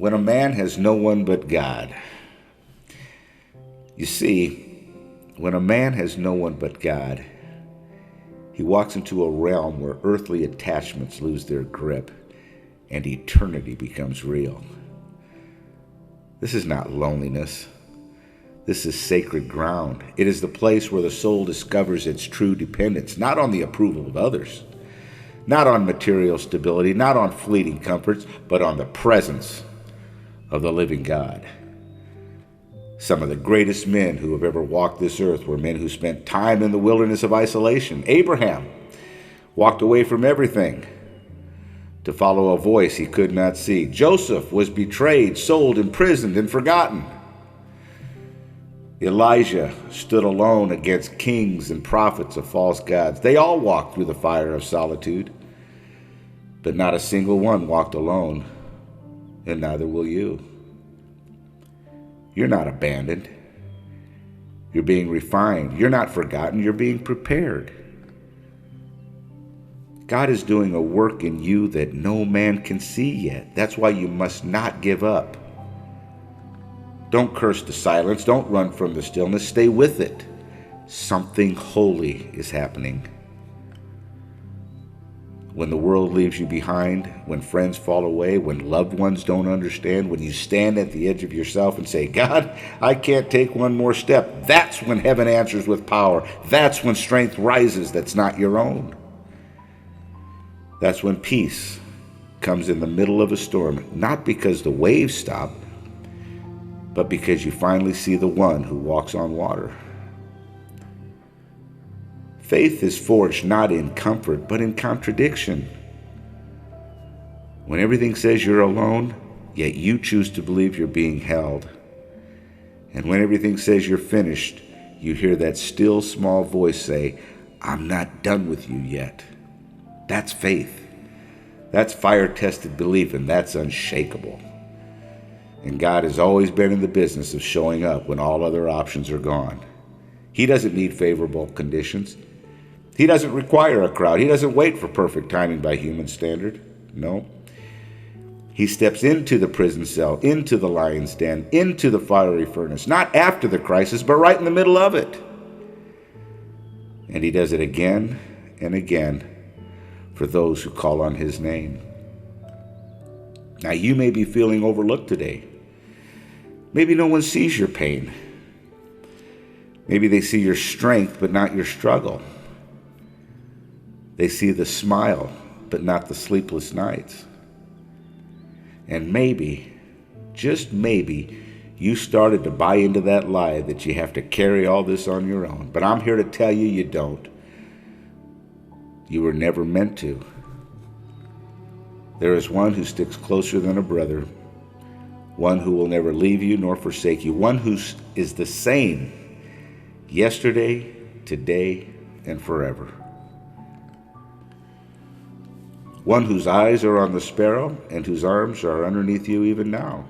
When a man has no one but God. You see, when a man has no one but God, he walks into a realm where earthly attachments lose their grip and eternity becomes real. This is not loneliness. This is sacred ground. It is the place where the soul discovers its true dependence, not on the approval of others, not on material stability, not on fleeting comforts, but on the presence of the living God. Some of the greatest men who have ever walked this earth were men who spent time in the wilderness of isolation. Abraham walked away from everything to follow a voice he could not see. Joseph was betrayed, sold, imprisoned, and forgotten. Elijah stood alone against kings and prophets of false gods. They all walked through the fire of solitude, but not a single one walked alone, and neither will you. You're not abandoned. You're being refined. You're not forgotten. You're being prepared. God is doing a work in you that no man can see yet. That's why you must not give up. Don't curse the silence. Don't run from the stillness. Stay with it. Something holy is happening. When the world leaves you behind, when friends fall away, when loved ones don't understand, when you stand at the edge of yourself and say, God, I can't take one more step, that's when heaven answers with power. That's when strength rises that's not your own. That's when peace comes in the middle of a storm, not because the waves stop, but because you finally see the one who walks on water. Faith is forged not in comfort, but in contradiction. When everything says you're alone, yet you choose to believe you're being held. And when everything says you're finished, you hear that still small voice say, I'm not done with you yet. That's faith. That's fire-tested belief, and that's unshakable. And God has always been in the business of showing up when all other options are gone. He doesn't need favorable conditions. He doesn't require a crowd. He doesn't wait for perfect timing by human standard. No. He steps into the prison cell, into the lion's den, into the fiery furnace, not after the crisis, but right in the middle of it. And he does it again and again for those who call on his name. Now, you may be feeling overlooked today. Maybe no one sees your pain. Maybe they see your strength, but not your struggle. They see the smile, but not the sleepless nights. And maybe, just maybe, you started to buy into that lie that you have to carry all this on your own. But I'm here to tell you, you don't. You were never meant to. There is one who sticks closer than a brother, one who will never leave you nor forsake you, one who is the same yesterday, today, and forever. One whose eyes are on the sparrow and whose arms are underneath you even now.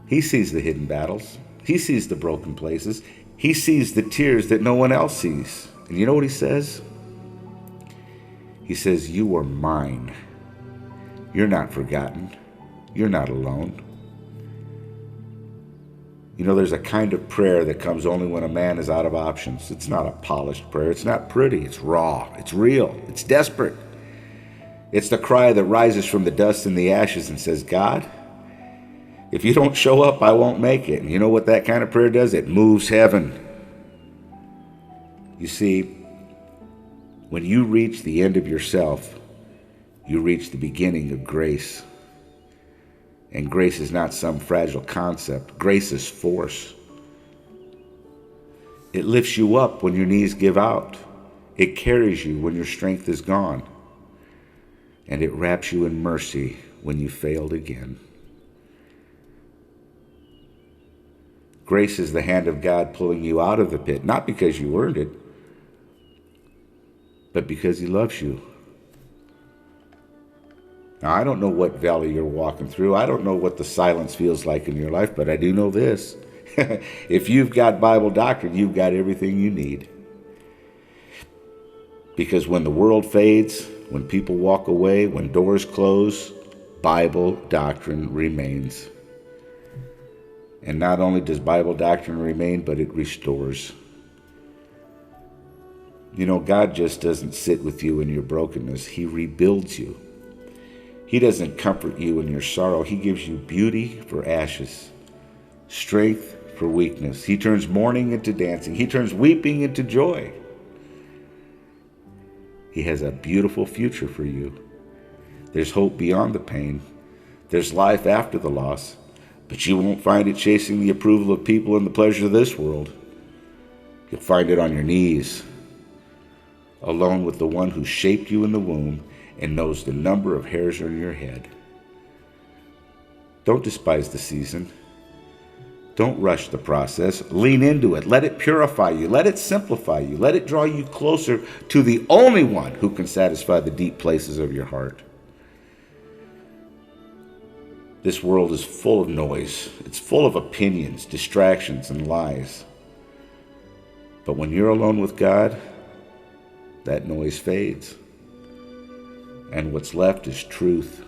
He sees the hidden battles. He sees the broken places. He sees the tears that no one else sees. And you know what he says? He says, you are mine. You're not forgotten. You're not alone. You know, there's a kind of prayer that comes only when a man is out of options. It's not a polished prayer. It's not pretty. It's raw. It's real. It's desperate. It's the cry that rises from the dust and the ashes and says, God, if you don't show up, I won't make it. And you know what that kind of prayer does? It moves heaven. You see, when you reach the end of yourself, you reach the beginning of grace. And grace is not some fragile concept. Grace is force. It lifts you up when your knees give out. It carries you when your strength is gone. And it wraps you in mercy when you failed again. Grace is the hand of God pulling you out of the pit, not because you earned it, but because he loves you. Now, I don't know what valley you're walking through. I don't know what the silence feels like in your life, but I do know this. If you've got Bible doctrine, you've got everything you need. Because when the world fades, when people walk away, when doors close, Bible doctrine remains. And not only does Bible doctrine remain, but it restores. You know, God just doesn't sit with you in your brokenness. He rebuilds you. He doesn't comfort you in your sorrow. He gives you beauty for ashes, strength for weakness. He turns mourning into dancing. He turns weeping into joy. He has a beautiful future for you. There's hope beyond the pain. There's life after the loss. But you won't find it chasing the approval of people and the pleasure of this world. You'll find it on your knees, alone with the one who shaped you in the womb and knows the number of hairs on your head. Don't despise the season. Don't rush the process. Lean into it. Let it purify you. Let it simplify you. Let it draw you closer to the only one who can satisfy the deep places of your heart. This world is full of noise. It's full of opinions, distractions, and lies. But when you're alone with God, that noise fades. And what's left is truth.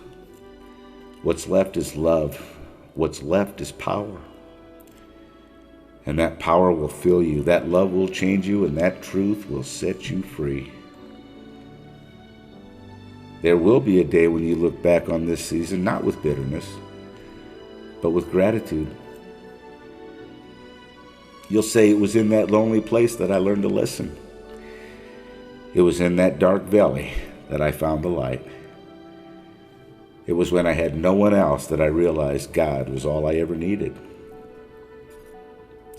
What's left is love. What's left is power. And that power will fill you. That love will change you, and that truth will set you free. There will be a day when you look back on this season, not with bitterness, but with gratitude. You'll say, it was in that lonely place that I learned to listen. It was in that dark valley that I found the light. It was when I had no one else that I realized God was all I ever needed.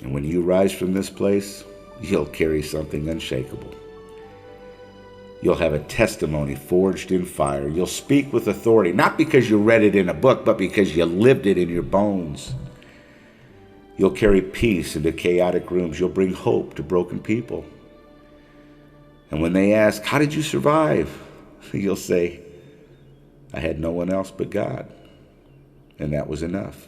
And when you rise from this place, you'll carry something unshakable. You'll have a testimony forged in fire. You'll speak with authority, not because you read it in a book, but because you lived it in your bones. You'll carry peace into chaotic rooms. You'll bring hope to broken people. And when they ask, how did you survive? You'll say, I had no one else but God. And that was enough.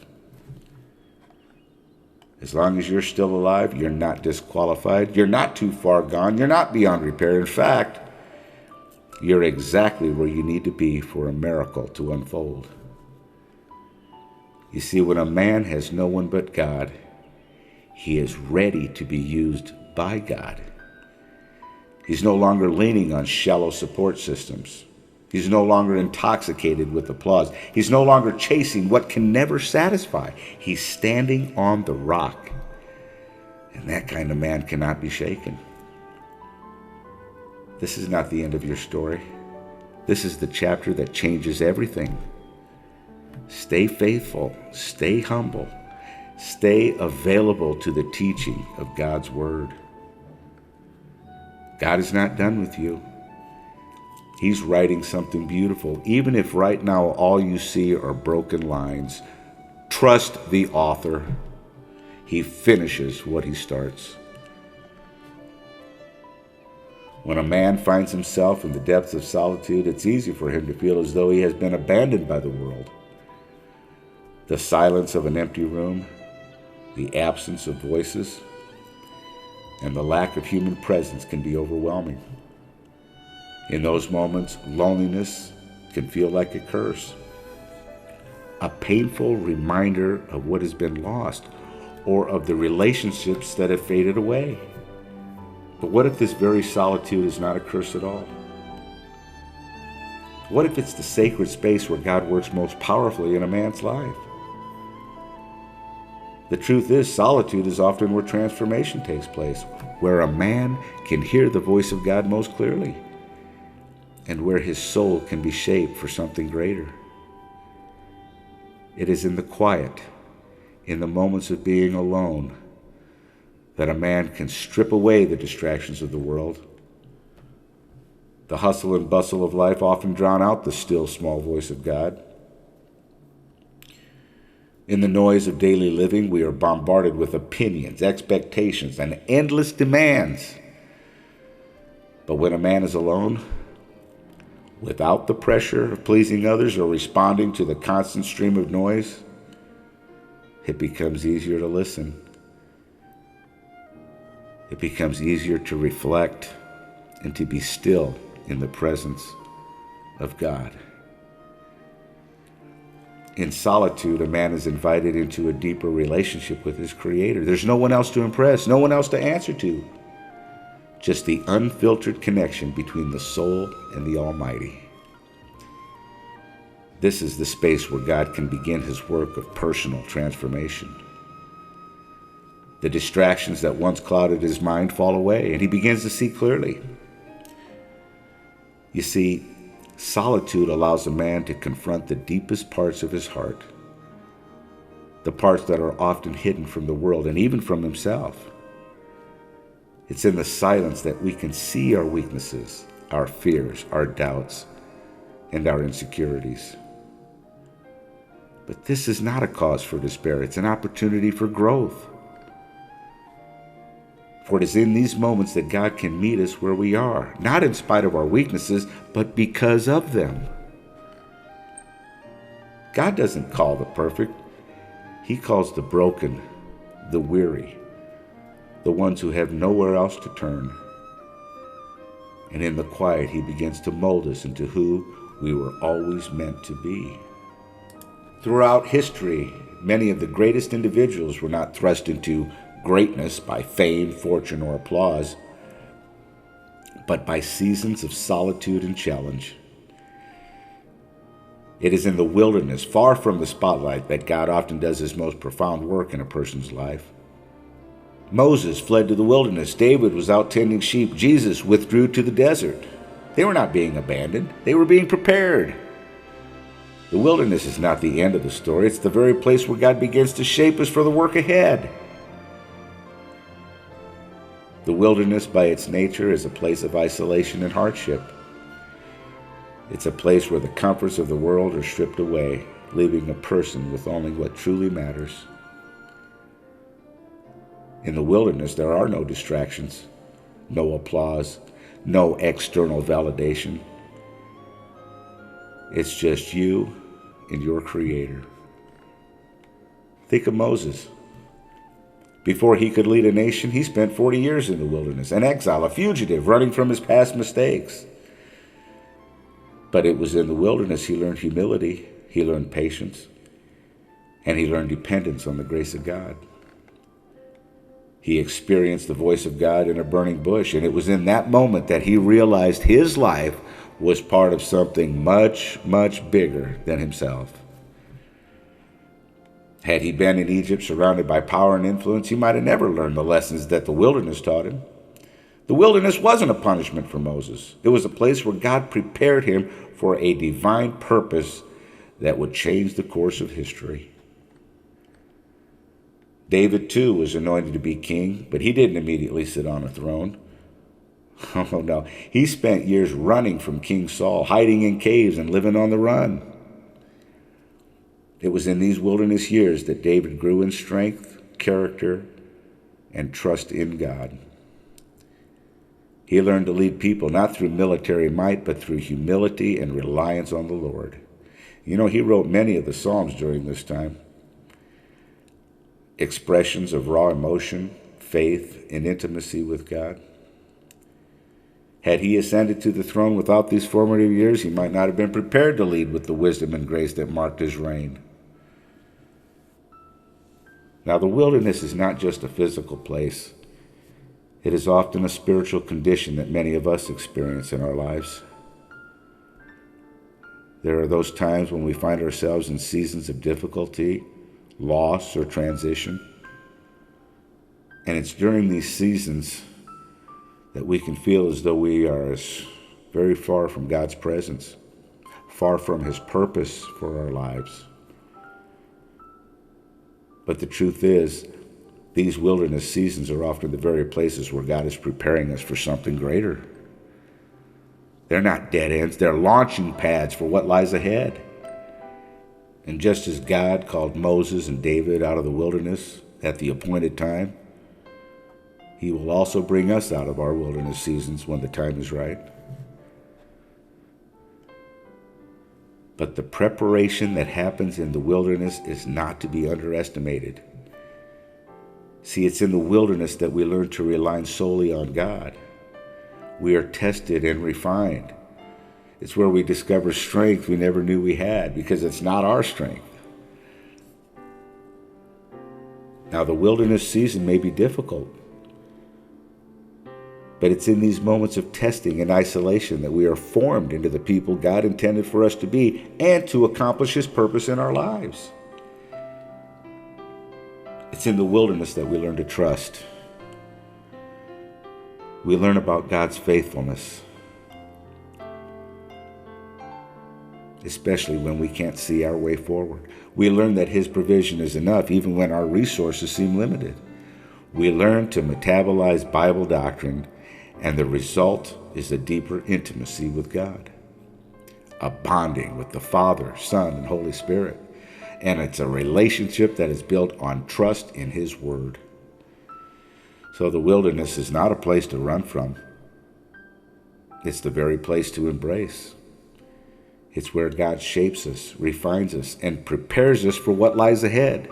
As long as you're still alive, you're not disqualified. You're not too far gone. You're not beyond repair. In fact, you're exactly where you need to be for a miracle to unfold. You see, when a man has no one but God, he is ready to be used by God. He's no longer leaning on shallow support systems. He's no longer intoxicated with applause. He's no longer chasing what can never satisfy. He's standing on the rock. And that kind of man cannot be shaken. This is not the end of your story. This is the chapter that changes everything. Stay faithful. Stay humble. Stay available to the teaching of God's word. God is not done with you. He's writing something beautiful. Even if right now all you see are broken lines, trust the author. He finishes what he starts. When a man finds himself in the depths of solitude, it's easy for him to feel as though he has been abandoned by the world. The silence of an empty room, the absence of voices, and the lack of human presence can be overwhelming. In those moments, loneliness can feel like a curse, a painful reminder of what has been lost or of the relationships that have faded away. But what if this very solitude is not a curse at all? What if it's the sacred space where God works most powerfully in a man's life? The truth is, solitude is often where transformation takes place, where a man can hear the voice of God most clearly, and where his soul can be shaped for something greater. It is in the quiet, in the moments of being alone, that a man can strip away the distractions of the world. The hustle and bustle of life often drown out the still, small voice of God. In the noise of daily living, we are bombarded with opinions, expectations, and endless demands. But when a man is alone, without the pressure of pleasing others or responding to the constant stream of noise, it becomes easier to listen. It becomes easier to reflect and to be still in the presence of God. In solitude, a man is invited into a deeper relationship with his Creator. There's no one else to impress, no one else to answer to. Just the unfiltered connection between the soul and the Almighty. This is the space where God can begin his work of personal transformation. The distractions that once clouded his mind fall away, and he begins to see clearly. You see, solitude allows a man to confront the deepest parts of his heart, the parts that are often hidden from the world and even from himself. It's in the silence that we can see our weaknesses, our fears, our doubts, and our insecurities. But this is not a cause for despair. It's an opportunity for growth. For it is in these moments that God can meet us where we are, not in spite of our weaknesses, but because of them. God doesn't call the perfect. He calls the broken, the weary, the ones who have nowhere else to turn. And in the quiet, he begins to mold us into who we were always meant to be. Throughout history, many of the greatest individuals were not thrust into greatness by fame, fortune, or applause, but by seasons of solitude and challenge. It is in the wilderness, far from the spotlight, that God often does his most profound work in a person's life. Moses fled to the wilderness. David was out tending sheep. Jesus withdrew to the desert. They were not being abandoned. They were being prepared. The wilderness is not the end of the story. It's the very place where God begins to shape us for the work ahead. The wilderness, by its nature, is a place of isolation and hardship. It's a place where the comforts of the world are stripped away, leaving a person with only what truly matters. In the wilderness, there are no distractions, no applause, no external validation. It's just you and your Creator. Think of Moses. Before he could lead a nation, he spent 40 years in the wilderness, an exile, a fugitive, running from his past mistakes. But it was in the wilderness he learned humility, he learned patience, and he learned dependence on the grace of God. He experienced the voice of God in a burning bush, and it was in that moment that he realized his life was part of something much, much bigger than himself. Had he been in Egypt surrounded by power and influence, he might have never learned the lessons that the wilderness taught him. The wilderness wasn't a punishment for Moses. It was a place where God prepared him for a divine purpose that would change the course of history. David, too, was anointed to be king, but he didn't immediately sit on a throne. Oh, no. He spent years running from King Saul, hiding in caves and living on the run. It was in these wilderness years that David grew in strength, character, and trust in God. He learned to lead people not through military might, but through humility and reliance on the Lord. You know, he wrote many of the Psalms during this time. Expressions of raw emotion, faith, and intimacy with God. Had he ascended to the throne without these formative years, he might not have been prepared to lead with the wisdom and grace that marked his reign. Now, the wilderness is not just a physical place. It is often a spiritual condition that many of us experience in our lives. There are those times when we find ourselves in seasons of difficulty, loss, or transition. And it's during these seasons that we can feel as though we are very far from God's presence, far from his purpose for our lives. But the truth is, these wilderness seasons are often the very places where God is preparing us for something greater. They're not dead ends, they're launching pads for what lies ahead. And just as God called Moses and David out of the wilderness at the appointed time, he will also bring us out of our wilderness seasons when the time is right. But the preparation that happens in the wilderness is not to be underestimated. See, it's in the wilderness that we learn to rely solely on God. We are tested and refined. It's where we discover strength we never knew we had, because it's not our strength. Now, the wilderness season may be difficult, but it's in these moments of testing and isolation that we are formed into the people God intended for us to be and to accomplish His purpose in our lives. It's in the wilderness that we learn to trust. We learn about God's faithfulness, especially when we can't see our way forward. We learn that His provision is enough even when our resources seem limited. We learn to metabolize Bible doctrine, and the result is a deeper intimacy with God, a bonding with the Father, Son, and Holy Spirit. And it's a relationship that is built on trust in His Word. So the wilderness is not a place to run from. It's the very place to embrace. It's where God shapes us, refines us, and prepares us for what lies ahead.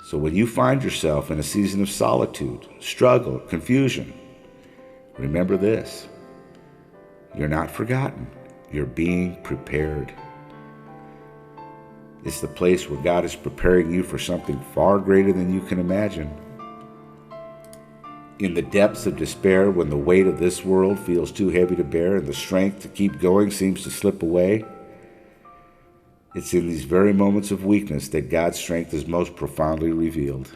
So when you find yourself in a season of solitude, struggle, confusion, remember this: you're not forgotten. You're being prepared. It's the place where God is preparing you for something far greater than you can imagine. In the depths of despair, when the weight of this world feels too heavy to bear and the strength to keep going seems to slip away, it's in these very moments of weakness that God's strength is most profoundly revealed.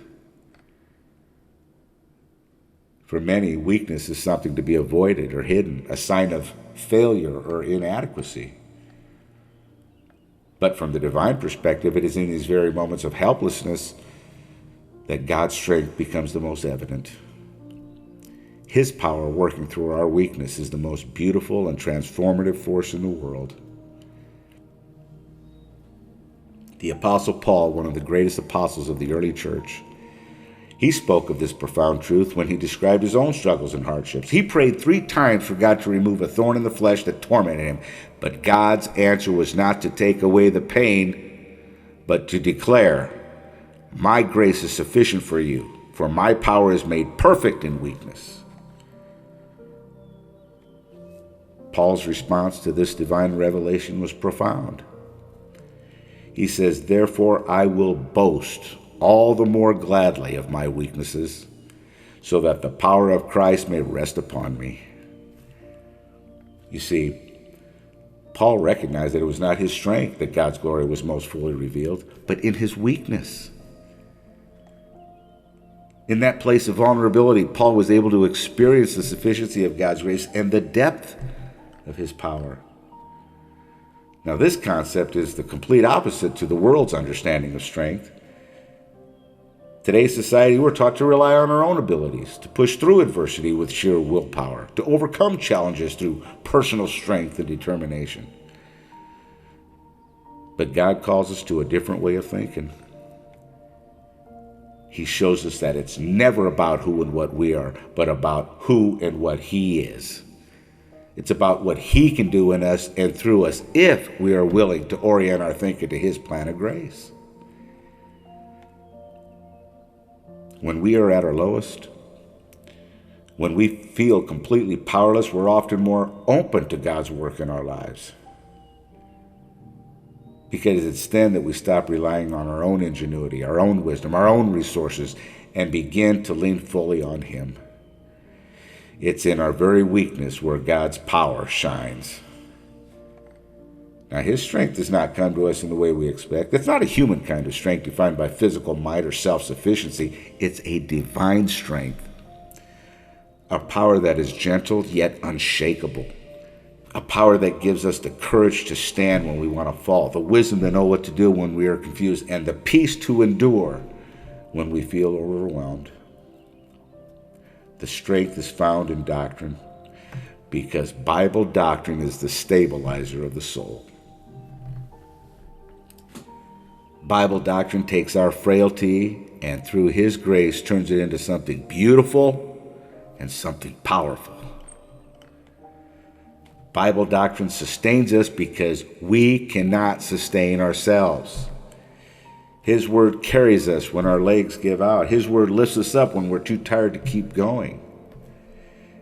For many, weakness is something to be avoided or hidden, a sign of failure or inadequacy. But from the divine perspective, it is in these very moments of helplessness that God's strength becomes the most evident. His power working through our weakness is the most beautiful and transformative force in the world. The Apostle Paul, one of the greatest apostles of the early church, he spoke of this profound truth when he described his own struggles and hardships. He prayed 3 times for God to remove a thorn in the flesh that tormented him. But God's answer was not to take away the pain, but to declare, "My grace is sufficient for you, for my power is made perfect in weakness." Paul's response to this divine revelation was profound. He says, "Therefore I will boast all the more gladly of my weaknesses, so that the power of Christ may rest upon me." You see, Paul recognized that it was not his strength that God's glory was most fully revealed, but in his weakness. In that place of vulnerability, Paul was able to experience the sufficiency of God's grace and the depth of His power. Now, this concept is the complete opposite to the world's understanding of strength. Today's society, we're taught to rely on our own abilities, to push through adversity with sheer willpower, to overcome challenges through personal strength and determination. But God calls us to a different way of thinking. He shows us that it's never about who and what we are, but about who and what He is. It's about what He can do in us and through us if we are willing to orient our thinking to His plan of grace. When we are at our lowest, when we feel completely powerless, we're often more open to God's work in our lives. Because it's then that we stop relying on our own ingenuity, our own wisdom, our own resources, and begin to lean fully on Him. It's in our very weakness where God's power shines. Now, His strength does not come to us in the way we expect. It's not a human kind of strength defined by physical might or self-sufficiency. It's a divine strength, a power that is gentle yet unshakable, a power that gives us the courage to stand when we want to fall, the wisdom to know what to do when we are confused, and the peace to endure when we feel overwhelmed. The strength is found in doctrine, because Bible doctrine is the stabilizer of the soul. Bible doctrine takes our frailty and through His grace turns it into something beautiful and something powerful. Bible doctrine sustains us because we cannot sustain ourselves. His Word carries us when our legs give out. His Word lifts us up when we're too tired to keep going.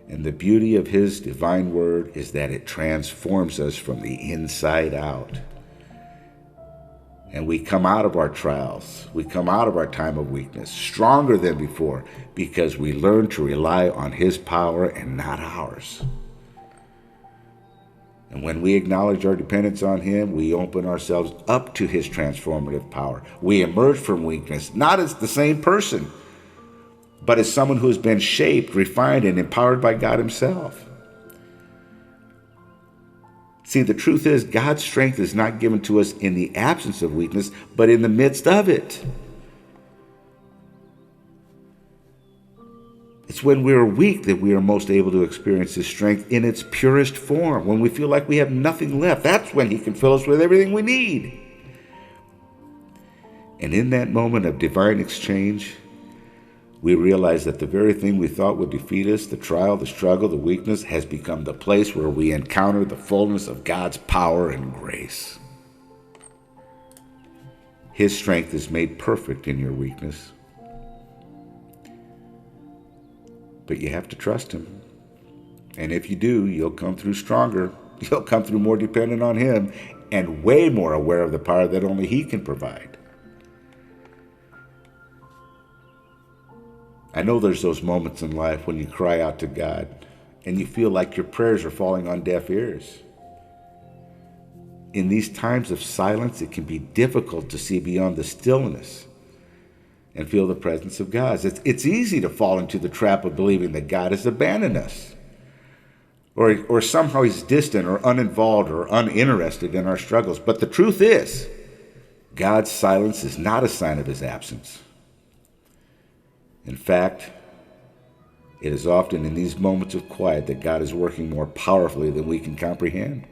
And the beauty of His divine Word is that it transforms us from the inside out. And we come out of our trials, we come out of our time of weakness stronger than before because we learn to rely on His power and not ours. And when we acknowledge our dependence on Him, we open ourselves up to His transformative power. We emerge from weakness, not as the same person, but as someone who has been shaped, refined, and empowered by God Himself. See, the truth is, God's strength is not given to us in the absence of weakness, but in the midst of it. It's when we are weak that we are most able to experience His strength in its purest form. When we feel like we have nothing left, that's when He can fill us with everything we need. And in that moment of divine exchange, we realize that the very thing we thought would defeat us, the trial, the struggle, the weakness, has become the place where we encounter the fullness of God's power and grace. His strength is made perfect in your weakness. But you have to trust Him. And if you do, you'll come through stronger. You'll come through more dependent on Him and way more aware of the power that only He can provide. I know there's those moments in life when you cry out to God and you feel like your prayers are falling on deaf ears. In these times of silence, it can be difficult to see beyond the stillness and feel the presence of God. It's easy to fall into the trap of believing that God has abandoned us, or somehow He's distant or uninvolved or uninterested in our struggles. But the truth is, God's silence is not a sign of His absence. In fact, it is often in these moments of quiet that God is working more powerfully than we can comprehend.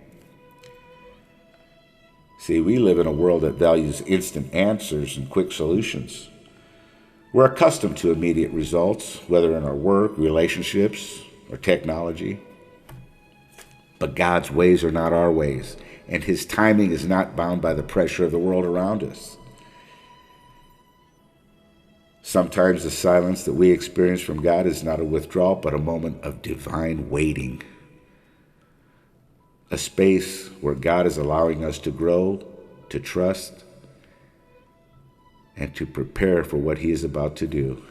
See, we live in a world that values instant answers and quick solutions. We're accustomed to immediate results, whether in our work, relationships, or technology. But God's ways are not our ways, and His timing is not bound by the pressure of the world around us. Sometimes the silence that we experience from God is not a withdrawal, but a moment of divine waiting. A space where God is allowing us to grow, to trust, and to prepare for what He is about to do.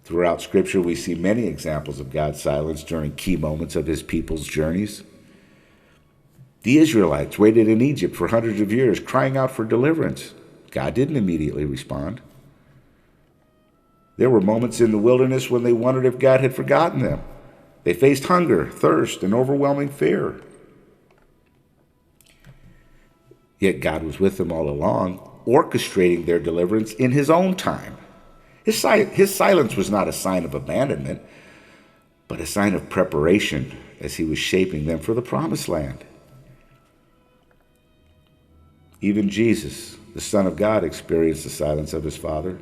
Throughout Scripture, we see many examples of God's silence during key moments of His people's journeys. The Israelites waited in Egypt for hundreds of years, crying out for deliverance. God didn't immediately respond. There were moments in the wilderness when they wondered if God had forgotten them. They faced hunger, thirst, and overwhelming fear. Yet God was with them all along, orchestrating their deliverance in His own time. His silence was not a sign of abandonment, but a sign of preparation as He was shaping them for the promised land. Even Jesus, the Son of God, experienced the silence of His Father.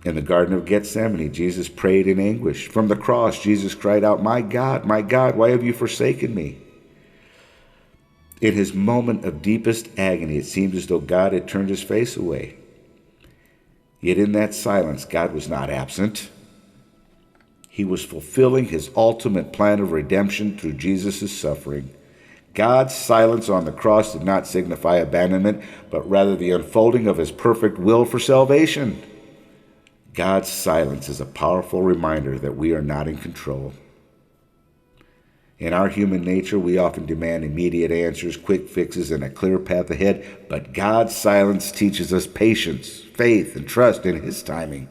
In the Garden of Gethsemane, Jesus prayed in anguish. From the cross, Jesus cried out, my God, why have you forsaken me?" In His moment of deepest agony, it seemed as though God had turned His face away. Yet in that silence, God was not absent. He was fulfilling His ultimate plan of redemption through Jesus' suffering. God's silence on the cross did not signify abandonment, but rather the unfolding of His perfect will for salvation. God's silence is a powerful reminder that we are not in control. In our human nature, we often demand immediate answers, quick fixes, and a clear path ahead, but God's silence teaches us patience, faith, and trust in His timing.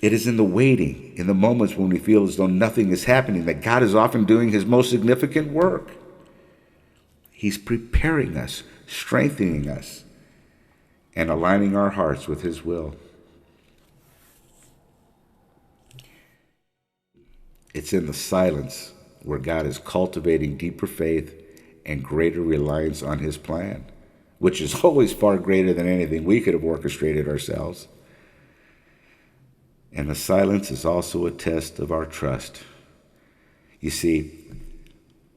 It is in the waiting, in the moments when we feel as though nothing is happening, that God is often doing His most significant work. He's preparing us, strengthening us, and aligning our hearts with His will. It's in the silence where God is cultivating deeper faith and greater reliance on His plan, which is always far greater than anything we could have orchestrated ourselves. And the silence is also a test of our trust. You see,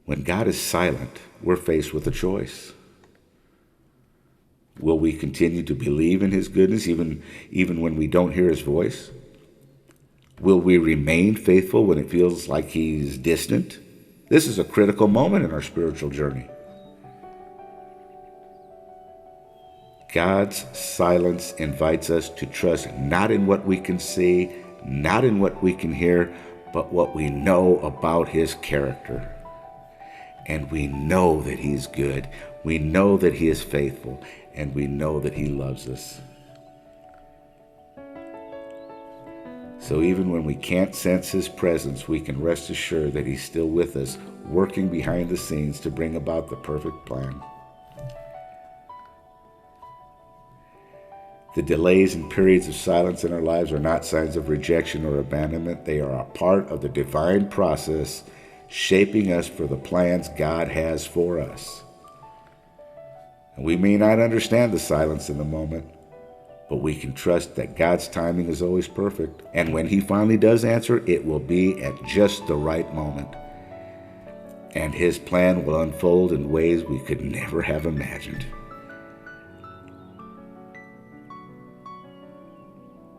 when God is silent, we're faced with a choice. Will we continue to believe in His goodness even when we don't hear His voice? Will we remain faithful when it feels like He's distant? This is a critical moment in our spiritual journey. God's silence invites us to trust not in what we can see, not in what we can hear, but what we know about his character. And we know that he's good. We know that he is faithful. And we know that he loves us. So even when we can't sense his presence, we can rest assured that he's still with us, working behind the scenes to bring about the perfect plan. The delays and periods of silence in our lives are not signs of rejection or abandonment. They are a part of the divine process shaping us for the plans God has for us. And we may not understand the silence in the moment, but we can trust that God's timing is always perfect. And when he finally does answer, it will be at just the right moment. And his plan will unfold in ways we could never have imagined.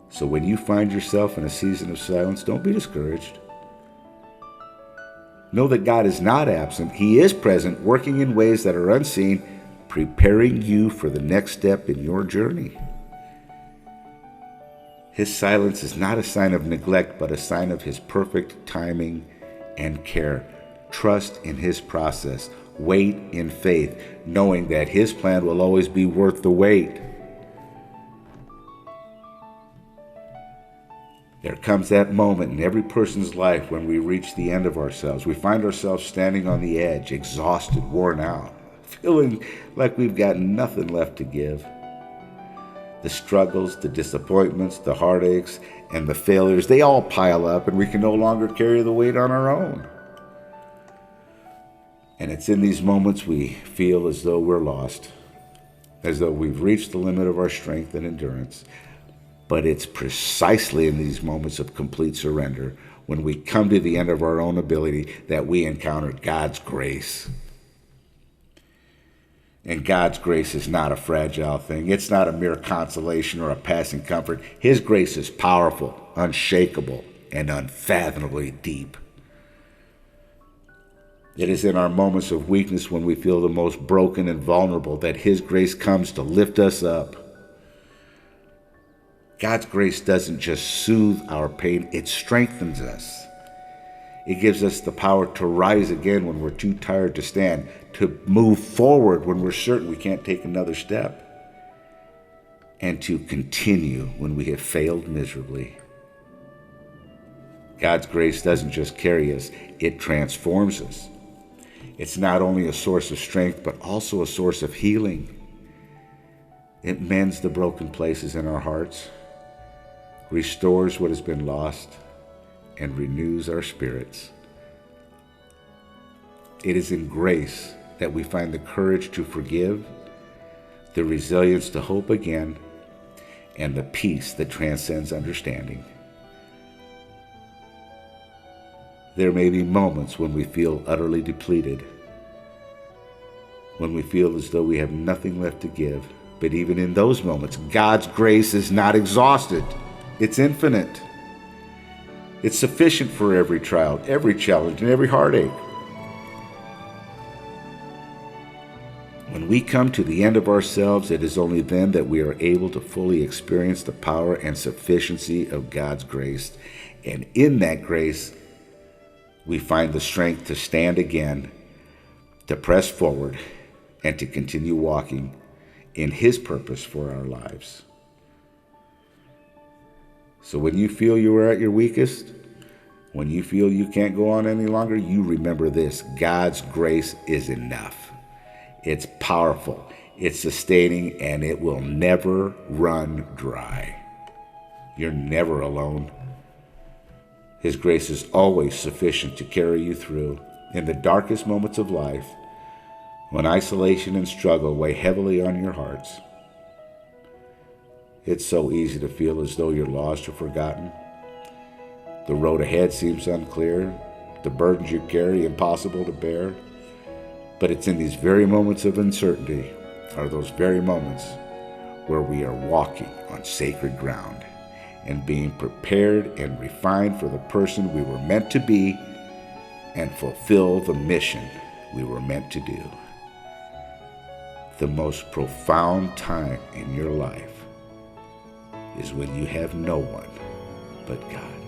So when you find yourself in a season of silence, don't be discouraged. Know that God is not absent. He is present, working in ways that are unseen, preparing you for the next step in your journey. His silence is not a sign of neglect, but a sign of his perfect timing and care. Trust in his process. Wait in faith, knowing that his plan will always be worth the wait. There comes that moment in every person's life when we reach the end of ourselves. We find ourselves standing on the edge, exhausted, worn out, feeling like we've got nothing left to give. The struggles, the disappointments, the heartaches, and the failures, they all pile up, and we can no longer carry the weight on our own. And it's in these moments we feel as though we're lost, as though we've reached the limit of our strength and endurance. But it's precisely in these moments of complete surrender, when we come to the end of our own ability, that we encounter God's grace. And God's grace is not a fragile thing. It's not a mere consolation or a passing comfort. His grace is powerful, unshakable, and unfathomably deep. It is in our moments of weakness, when we feel the most broken and vulnerable, that his grace comes to lift us up. God's grace doesn't just soothe our pain, it strengthens us. It gives us the power to rise again when we're too tired to stand, to move forward when we're certain we can't take another step, and to continue when we have failed miserably. God's grace doesn't just carry us, it transforms us. It's not only a source of strength, but also a source of healing. It mends the broken places in our hearts, restores what has been lost, and renews our spirits. It is in grace that we find the courage to forgive, the resilience to hope again, and the peace that transcends understanding. There may be moments when we feel utterly depleted, when we feel as though we have nothing left to give. But even in those moments, God's grace is not exhausted. It's infinite. It's sufficient for every trial, every challenge, and every heartache. When we come to the end of ourselves, it is only then that we are able to fully experience the power and sufficiency of God's grace. And in that grace, we find the strength to stand again, to press forward, and to continue walking in his purpose for our lives. So when you feel you are at your weakest, when you feel you can't go on any longer, you remember this: God's grace is enough. It's powerful, it's sustaining, and it will never run dry. You're never alone. His grace is always sufficient to carry you through in the darkest moments of life, when isolation and struggle weigh heavily on your hearts. It's so easy to feel as though you're lost or forgotten. The road ahead seems unclear, the burdens you carry impossible to bear. But it's in these very moments of uncertainty, are those very moments where we are walking on sacred ground and being prepared and refined for the person we were meant to be and fulfill the mission we were meant to do. The most profound time in your life is when you have no one but God.